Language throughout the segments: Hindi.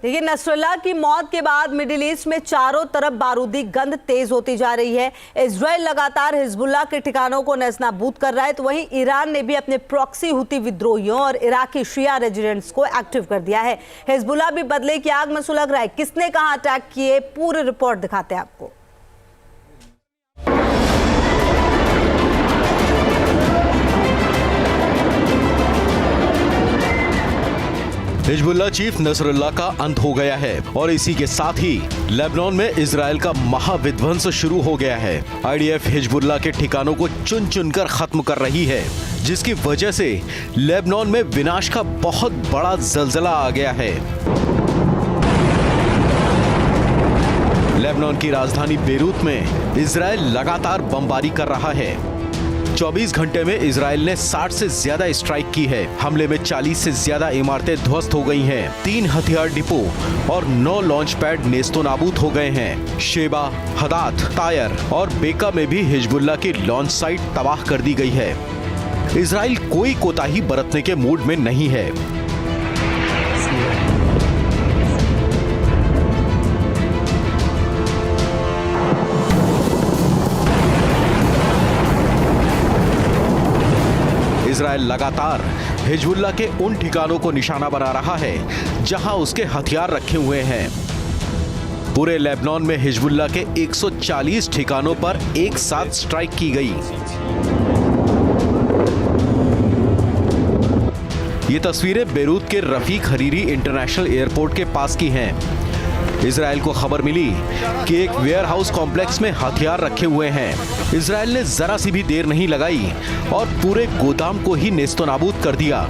देखिए, नसरुल्लाह की मौत के बाद मिडिल ईस्ट में चारों तरफ बारूदी गंध तेज होती जा रही है। इजराइल लगातार हिजबुल्लाह के ठिकानों को नेस्तनाबूद कर रहा है, तो वहीं ईरान ने भी अपने प्रॉक्सी हुती विद्रोहियों और इराकी शिया रेजिडेंट्स को एक्टिव कर दिया है। हिजबुल्लाह भी बदले की आग में सुलग रहा है। किसने कहां अटैक किए, पूरी रिपोर्ट दिखाते हैं आपको। हिजबुल्लाह चीफ नसरुल्लाह का अंत हो गया है और इसी के साथ ही लेबनान में इजराइल का महाविध्वंस शुरू हो गया है। आईडीएफ हिजबुल्लाह के ठिकानों को चुन चुनकर खत्म कर रही है, जिसकी वजह से लेबनान में विनाश का बहुत बड़ा जलजला आ गया है। लेबनान की राजधानी बेरूत में इजराइल लगातार बमबारी कर रहा है। 24 घंटे में इजराइल ने 60 से ज्यादा स्ट्राइक की है। हमले में 40 से ज्यादा इमारतें ध्वस्त हो गई हैं। 3 हथियार डिपो और 9 लॉन्च पैड नेस्तोनाबूद हो गए हैं। शेबा, हदात, तायर और बेका में भी हिजबुल्लाह की लॉन्च साइट तबाह कर दी गई है। इजराइल कोई कोताही बरतने के मूड में नहीं है। इजराइल लगातार हिजबुल्लाह के उन ठिकानों को निशाना बना रहा है जहां उसके हथियार रखे हुए हैं। पूरे लेबनान में हिजबुल्लाह के 140 ठिकानों पर एक साथ स्ट्राइक की गई। ये तस्वीरें बेरूत के रफीक हरीरी इंटरनेशनल एयरपोर्ट के पास की हैं। इजराइल को खबर मिली कि एक वेयरहाउस कॉम्प्लेक्स में हथियार रखे हुए हैं। इजराइल ने जरा सी भी देर नहीं लगाई और पूरे गोदाम को ही नेस्तनाबूद कर दिया।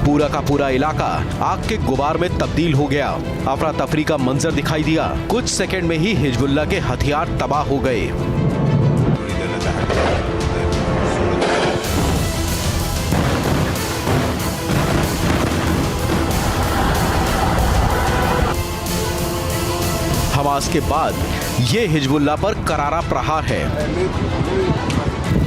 पूरा का पूरा इलाका आग के गुबार में तब्दील हो गया। अफरा तफरी का मंजर दिखाई दिया। कुछ सेकंड में ही हिजबुल्लाह के हथियार तबाह हो गए। हमास के बाद ये हिजबुल्लाह पर करारा प्रहार है,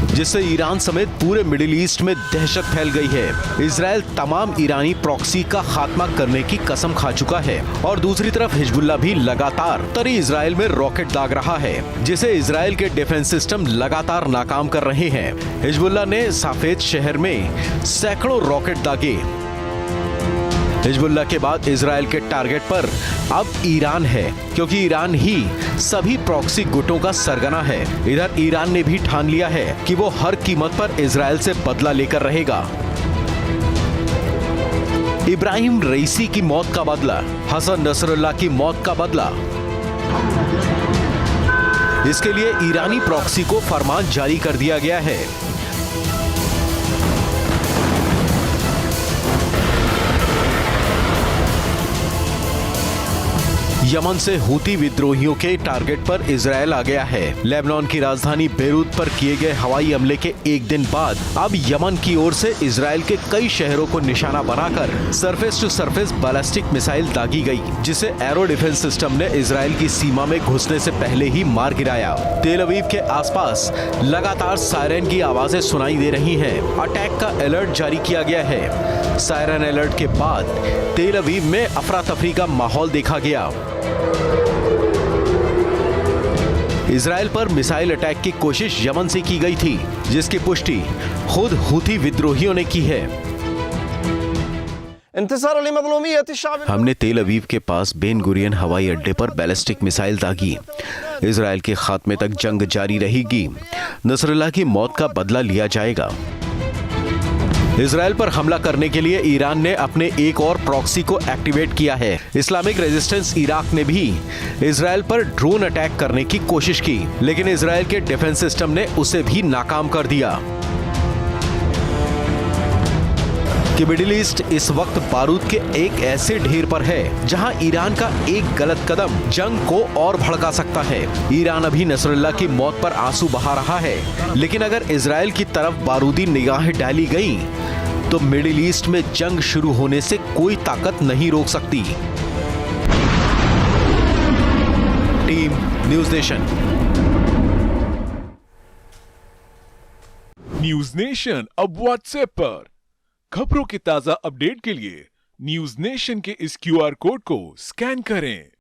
जिससे ईरान समेत पूरे मिडिल ईस्ट में दहशत फैल गई है। इजराइल तमाम ईरानी प्रॉक्सी का खात्मा करने की कसम खा चुका है और दूसरी तरफ हिजबुल्लाह भी लगातार तरी इजराइल में रॉकेट दाग रहा है, जिसे इजराइल के डिफेंस सिस्टम लगातार नाकाम कर रहे हैं। हिजबुल्लाह ने साफेद शहर में सैकड़ों रॉकेट दागे। हिजबुल्लाह के बाद इजराइल के टारगेट पर अब ईरान है, क्योंकि ईरान ही सभी प्रॉक्सी गुटों का सरगना है। इधर ईरान ने भी ठान लिया है कि वो हर कीमत पर इजराइल से बदला लेकर रहेगा। इब्राहिम रईसी की मौत का बदला, हसन नसरुल्लाह की मौत का बदला। इसके लिए ईरानी प्रॉक्सी को फरमान जारी कर दिया गया है। यमन से हुती विद्रोहियों के टारगेट पर इजराइल आ गया है। लेबनान की राजधानी बेरूत पर किए गए हवाई हमले के एक दिन बाद अब यमन की ओर से इजराइल के कई शहरों को निशाना बनाकर surface to surface ballistic missile दागी गई, जिसे एरो डिफेंस सिस्टम ने इजराइल की सीमा में घुसने से पहले ही मार गिराया। तेल अवीव के आसपास लगातार सायरन की आवाजें सुनाई दे रही हैं। अटैक का अलर्ट जारी किया गया है। सायरन अलर्ट के बाद तेल अवीव में अफरा तफरी का माहौल देखा गया। इजराइल पर मिसाइल अटैक की कोशिश यमन से की गई थी, जिसकी पुष्टि खुद हुती विद्रोहियों ने की है। हमने तेल अवीव के पास बेन गुरियन हवाई अड्डे पर बैलिस्टिक मिसाइल दागी। इजराइल के खात्मे तक जंग जारी रहेगी। नसरुल्लाह की मौत का बदला लिया जाएगा। इजराइल पर हमला करने के लिए ईरान ने अपने एक और प्रॉक्सी को एक्टिवेट किया है। इस्लामिक रेजिस्टेंस इराक ने भी इजराइल पर ड्रोन अटैक करने की कोशिश की, लेकिन इजराइल के डिफेंस सिस्टम ने उसे भी नाकाम कर दिया। कि मिडिल ईस्ट इस वक्त बारूद के एक ऐसे ढेर पर है जहां ईरान का एक गलत कदम जंग को और भड़का सकता है। ईरान अभी नसरुल्लाह की मौत पर आंसू बहा रहा है, लेकिन अगर इजराइल की तरफ बारूदी निगाहें डाली गई तो मिडिल ईस्ट में जंग शुरू होने से कोई ताकत नहीं रोक सकती। Team news nation. News nation अब व्हाट्सएप पर खबरों की ताजा अपडेट के लिए न्यूज नेशन के इस QR कोड को स्कैन करें